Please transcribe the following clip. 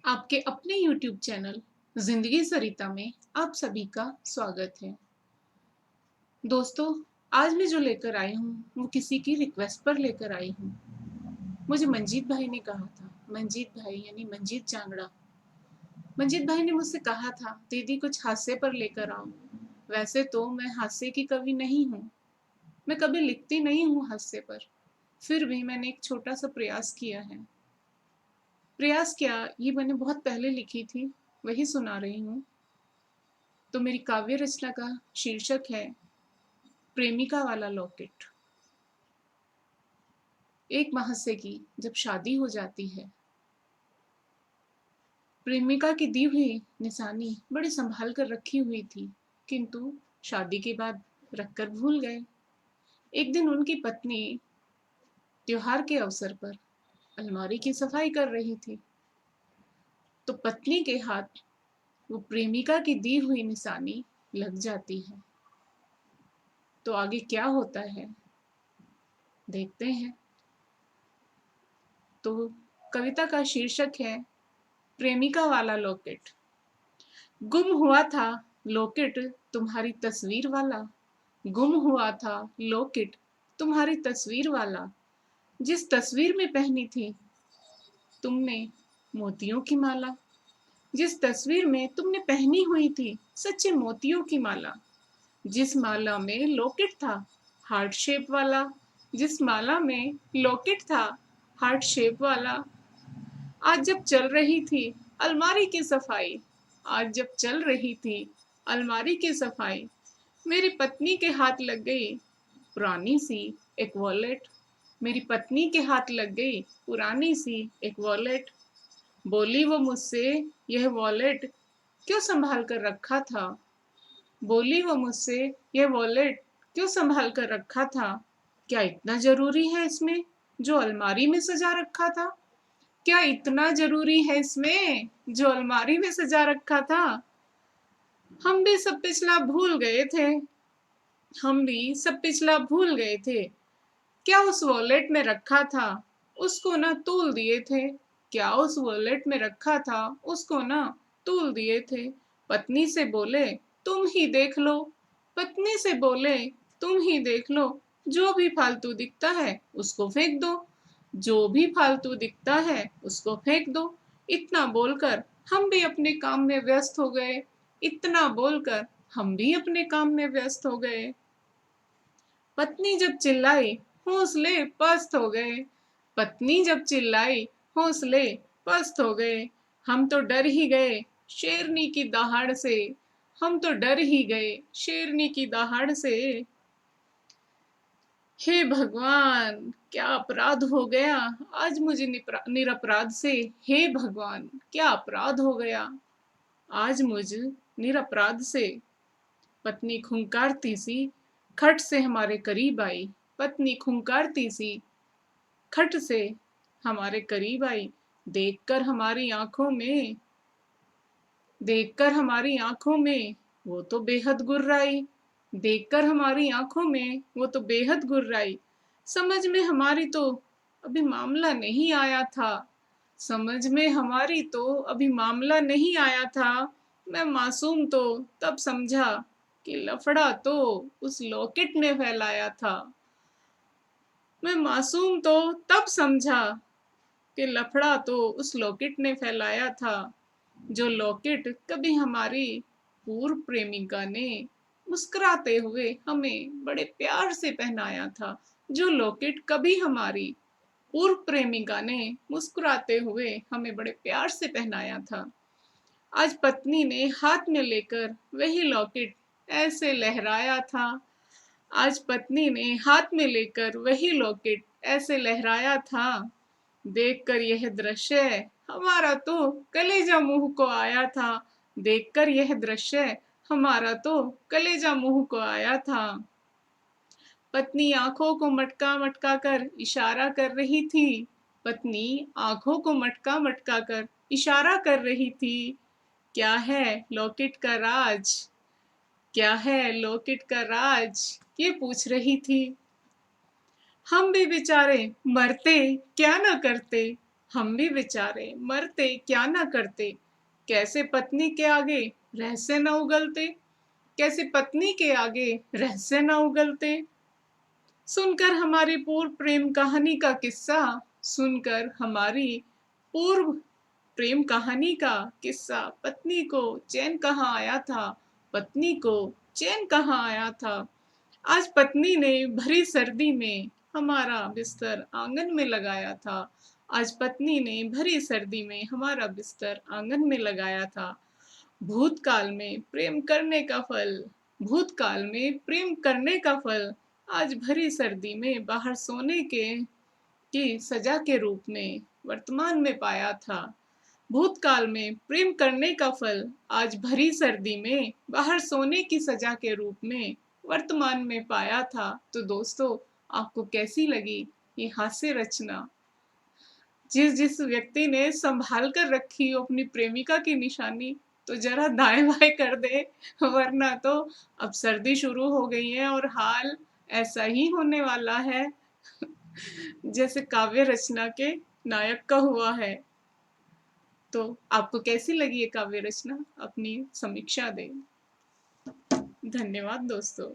आपके अपने YouTube channel जिंदगी सरिता में आप सभी का स्वागत है। दोस्तों, आज मैं जो लेकर आई हूँ वो किसी की रिक्वेस्ट पर लेकर आई हूँ। मुझे मंजीत भाई ने कहा था, मंजीत भाई यानी मंजीत जांगड़ा। मंजीत भाई ने मुझसे कहा था, दीदी कुछ हास्य पर लेकर आओ। वैसे तो मैं हास्य की कवि नहीं हूँ, मैं कभी लिखती नहीं हूँ हास्य पर, फिर भी मैंने एक छोटा सा प्रयास किया है। प्रयास क्या, ये मैंने बहुत पहले लिखी थी, वही सुना रही हूँ। तो मेरी काव्य रचना का शीर्षक है प्रेमिका वाला लॉकेट। एक महाशय की जब शादी हो जाती है, प्रेमिका की दी हुई निशानी बड़े संभाल कर रखी हुई थी, किंतु शादी के बाद रखकर भूल गए। एक दिन उनकी पत्नी त्योहार के अवसर पर अलमारी की सफाई कर रही थी, तो पत्नी के हाथ वो प्रेमिका की दी हुई निशानी लग जाती है। तो आगे क्या होता है देखते हैं। तो कविता का शीर्षक है प्रेमिका वाला लॉकेट। गुम हुआ था लॉकेट तुम्हारी तस्वीर वाला, गुम हुआ था लॉकेट तुम्हारी तस्वीर वाला, जिस तस्वीर में पहनी थी तुमने मोतियों की माला, जिस तस्वीर में तुमने पहनी हुई थी सच्चे मोतियों की माला, जिस माला में लॉकेट था हार्ट शेप वाला, जिस माला में लॉकेट था हार्ट शेप वाला। आज जब चल रही थी अलमारी की सफाई, आज जब चल रही थी अलमारी की सफाई, मेरी पत्नी के हाथ लग गई पुरानी सी एक वॉलेट, मेरी पत्नी के हाथ लग गई पुरानी सी एक वॉलेट। बोली वो मुझसे, यह वॉलेट क्यों संभाल कर रखा था, बोली वो मुझसे, यह वॉलेट क्यों संभाल कर रखा था, क्या इतना जरूरी है इसमें जो अलमारी में सजा रखा था, क्या इतना जरूरी है इसमें जो अलमारी में सजा रखा था। हम भी सब पिछला भूल गए थे, हम भी सब पिछला भूल गए थे, क्या उस वॉलेट में रखा था उसको ना तूल दिए थे, क्या उस वॉलेट में रखा था उसको ना तूल दिए थे। पत्नी से बोले तुम ही देख लो, पत्नी से बोले तुम ही देख लो, जो भी फालतू दिखता है उसको फेंक दो, जो भी फालतू दिखता है उसको फेंक दो। इतना बोलकर हम भी अपने काम में व्यस्त हो गए, इतना बोलकर हम भी अपने काम में व्यस्त हो गए। पत्नी जब चिल्लाई हौसले पस्त हो गए, पत्नी जब चिल्लाई हौसले पस्त हो गए, हम तो डर ही गए शेरनी की दहाड़ से, हम तो डर ही गए शेरनी की दहाड़ से। हे भगवान क्या अपराध हो गया आज मुझे निरपराध से, हे भगवान क्या अपराध हो गया आज मुझे निरपराध से। पत्नी खुंकारती सी खट से हमारे करीब आई, पत्नी खुंकारती सी खट से हमारे करीब आई, देखकर हमारी आंखों में, देखकर हमारी आंखों में वो तो बेहद गुर्राई, देखकर हमारी आंखों में वो तो बेहद गुर्राई। समझ में हमारी तो अभी मामला नहीं आया था, समझ में हमारी तो अभी मामला नहीं आया था, मैं मासूम तो तब समझा कि लफड़ा तो उस लॉकेट ने फैलाया था, मैं मासूम तो तब समझा कि लफड़ा तो उस लॉकेट ने फैलाया था, जो लॉकेट कभी हमारी पूर्व प्रेमिका ने मुस्कुराते हुए हमें बड़े प्यार से पहनाया था, जो लॉकेट कभी हमारी पूर्व प्रेमिका ने मुस्कुराते हुए हमें बड़े प्यार से पहनाया था। आज पत्नी ने हाथ में लेकर वही लॉकेट ऐसे लहराया था, आज पत्नी ने हाथ में लेकर वही लॉकेट ऐसे लहराया था, देखकर यह दृश्य हमारा तो कलेजा मुंह को आया था, देखकर यह दृश्य हमारा तो कलेजा मुंह को आया था। पत्नी आंखों को मटका मटका कर इशारा कर रही थी, पत्नी आंखों को मटका मटका कर इशारा कर रही थी, क्या है लॉकेट का राज, क्या है लॉकेट का राज, ये पूछ रही थी। हम भी बेचारे मरते क्या न करते, हम भी बेचारे मरते क्या ना करते, कैसे पत्नी के आगे रहस्य न उगलते, कैसे पत्नी के आगे रहस्य न उगलते। सुनकर हमारी पूर्व प्रेम कहानी का किस्सा, सुनकर हमारी पूर्व प्रेम कहानी का किस्सा, पत्नी को चैन कहाँ आया था, पत्नी को चैन कहाँ आया था। आज पत्नी ने भरी सर्दी में हमारा बिस्तर आंगन में लगाया था, आज पत्नी ने भरी सर्दी में हमारा बिस्तर आंगन में लगाया था। भूतकाल में प्रेम करने का फल, भूतकाल में प्रेम करने का फल आज भरी सर्दी में बाहर सोने के की सजा के रूप में वर्तमान में पाया था। भूतकाल में प्रेम करने का फल आज भरी सर्दी में बाहर सोने की सजा के रूप में वर्तमान में पाया था। तो दोस्तों, आपको कैसी लगी ये हास्य रचना? जिस जिस व्यक्ति ने संभाल कर रखी हो अपनी प्रेमिका की निशानी, तो जरा दाएं बाएं कर दे, वरना तो अब सर्दी शुरू हो गई है और हाल ऐसा ही होने वाला है जैसे काव्य रचना के नायक का हुआ है। तो आपको कैसी लगी ये काव्य रचना? अपनी समीक्षा दें। धन्यवाद दोस्तों।